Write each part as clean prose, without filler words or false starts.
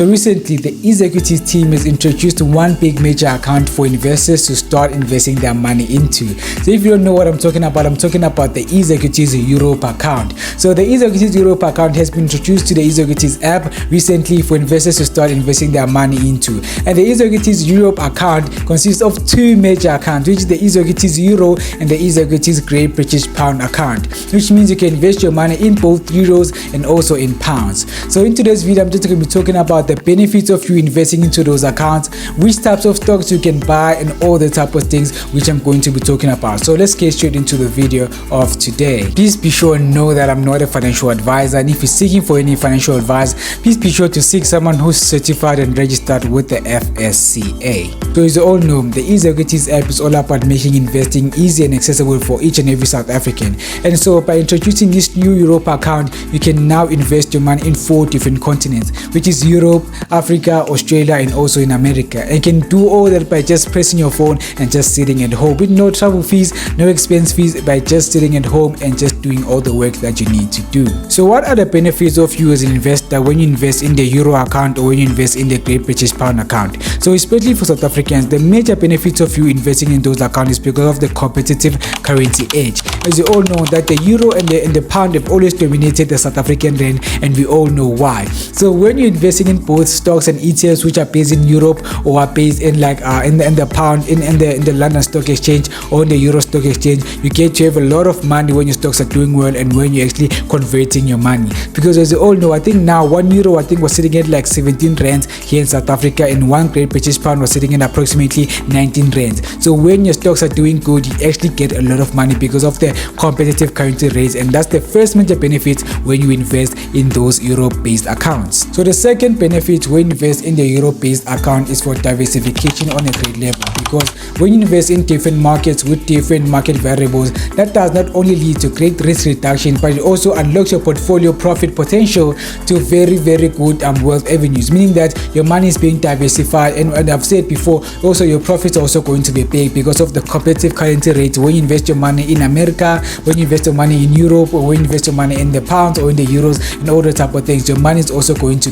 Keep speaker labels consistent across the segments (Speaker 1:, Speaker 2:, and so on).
Speaker 1: So recently, the easyequities team has introduced one big major account for investors to start investing their money into. So if you don't know what I'm talking about the easyequities Europe account. So the easyequities Europe account has been introduced to the easyequities app recently for investors to start investing their money into. And the easyequities Europe account consists of two major accounts, which is the easyequities Euro and the easyequities Great British Pound account, which means you can invest your money in both euros and also in pounds. So in today's video, I'm just going to be talking about the benefits of you investing into those accounts, which types of stocks you can buy, and all the type of things which I'm going to be talking about. So let's get straight into the video of today. Please be sure to know that I'm not a financial advisor, and if you're seeking for any financial advice, please be sure to seek someone who's certified and registered with the FSCA. So as you all know, the easyequities app is all about making investing easy and accessible for each and every South African. And so by introducing this new Europe account, you can now invest your money in 4 different continents, which is Europe, Africa, Australia, and also in America. And you can do all that by just pressing your phone and just sitting at home with no travel fees, no expense fees, by just sitting at home and just doing all the work that you need to do. So what are the benefits of you as an investor when you invest in the Euro account or when you invest in the Great British Pound account? So especially for South Africans, the major benefits of you investing in those accounts is because of the competitive currency edge. As you all know that the Euro and the Pound have always dominated the South African rand, and we all know why. So when you're investing in both stocks and ETFs which are based in Europe or are based in like in the pound in the London Stock Exchange or in the Euro Stock Exchange, you get to have a lot of money when your stocks are doing well and when you're actually converting your money. Because as you all know, I think now 1 euro was sitting at like 17 rands here in South Africa, and 1 Great British Pound was sitting at approximately 19 rands. So when your stocks are doing good, you actually get a lot of money because of the competitive currency rates, and that's the first major benefit when you invest in those Europe-based accounts. So the second benefit when you invest in the Europe-based account is for diversification on a great level, because when you invest in different markets with different market variables, that does not only lead to great risk reduction, but it also unlocks your portfolio profit potential to very good wealth avenues, meaning that your money is being diversified. And I've said before, also your profits are also going to be big because of the competitive currency rates. When you invest your money in America, when you invest your money in Europe, or when you invest your money in the pounds or in the euros and all the type of things, your money is also going to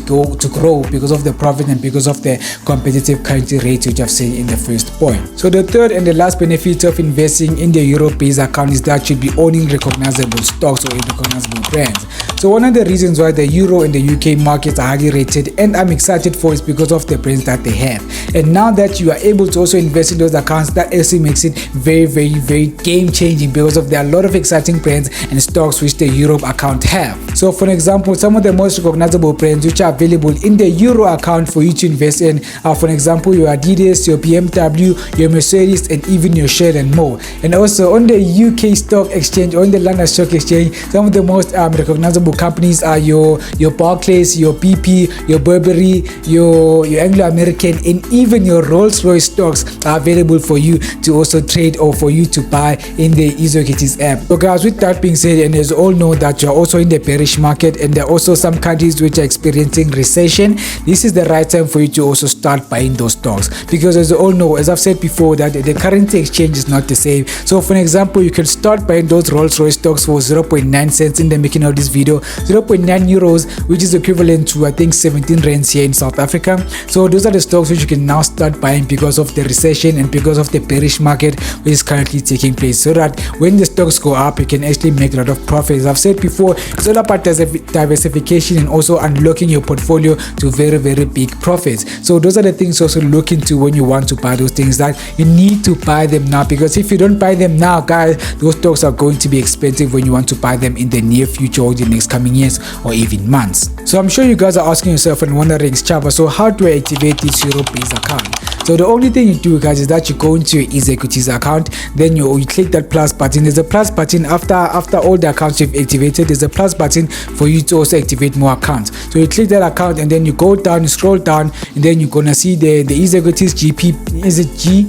Speaker 1: grow because of the profit and because of the competitive currency rates, which I've said in the first point. So the third and the last benefit of investing in the Europe-based account is that you'll be owning recognizable stocks or recognizable brands. So one of the reasons why the Euro and the UK markets are highly rated and I'm excited for is because of the brands that they have. And now that you are able to also invest in those accounts, that actually makes it very game changing, because of there are a lot of exciting brands and stocks which the Europe account have. So for example, some of the most recognizable brands which are available in the Euro account for you to invest in are, for example, your Adidas, your BMW, your Mercedes, and even your Shell and more. And also on the UK Stock Exchange or in the London Stock Exchange, some of the most recognizable companies are your Barclays, your BP, your Burberry, your Anglo-American, and even your Rolls-Royce stocks are available for you to also trade or for you to buy in the easyequities app. So guys, with that being said, and as you all know that you're also in the bearish market and there are also some countries which are experiencing recession, this is the right time for you to also start buying those stocks, because as you all know, as I've said before, that the currency exchange is not the same. So for example, you can start buying those Rolls-Royce stocks for 0.9 cents in the making of this video, 0.9 euros, which is equivalent to I think 17 rands here in South Africa. So those are the stocks which you can now start buying because of the recession and because of the bearish market which is currently taking place, so that when the stocks go up, you can actually make a lot of profits. I've said before, it's all about diversification and also unlocking your portfolio to very big profits. So those are the things also look into when you want to buy those things, that you need to buy them now, because if you don't buy them now, guys, those stocks are going to be expensive when you want to buy them in the near future or the next coming years or even months. So I'm sure you guys are asking yourself and wondering, Chava, so how do I activate this Europe-based account? So the only thing you do, guys, is that you go into your easyequities account, then you click that plus button. There's a plus button after all the accounts you've activated. There's a plus button for you to also activate more accounts. So you click that account and then you go down, you scroll down, and then you're gonna see the easyequities GBP,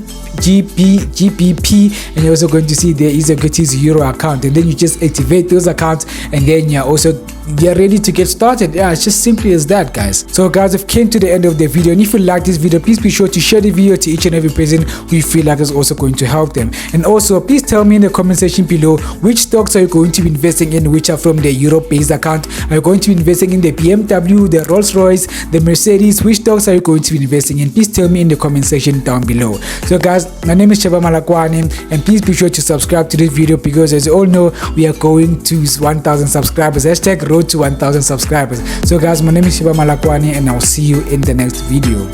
Speaker 1: and you're also going to see the easyequities Euro account, and then you just activate those accounts, and then you're also they're ready to get started. Yeah, it's just simply as that, guys. So guys, we've came to the end of the video, and if you like this video, please be sure to share the video to each and every person who you feel like is also going to help them. And also, please tell me in the comment section below which stocks are you going to be investing in, which are from the Europe-based account. Are you going to be investing in the BMW, the Rolls-Royce, the Mercedes? Which stocks are you going to be investing in? Please tell me in the comment section down below. So guys, my name is Sheba Malakwane, and please be sure to subscribe to this video, because as you all know, we are going to 1,000 subscribers. Hashtag road to 1,000 subscribers. So guys, my name is Sheba Malakwane, and I'll see you in the next video.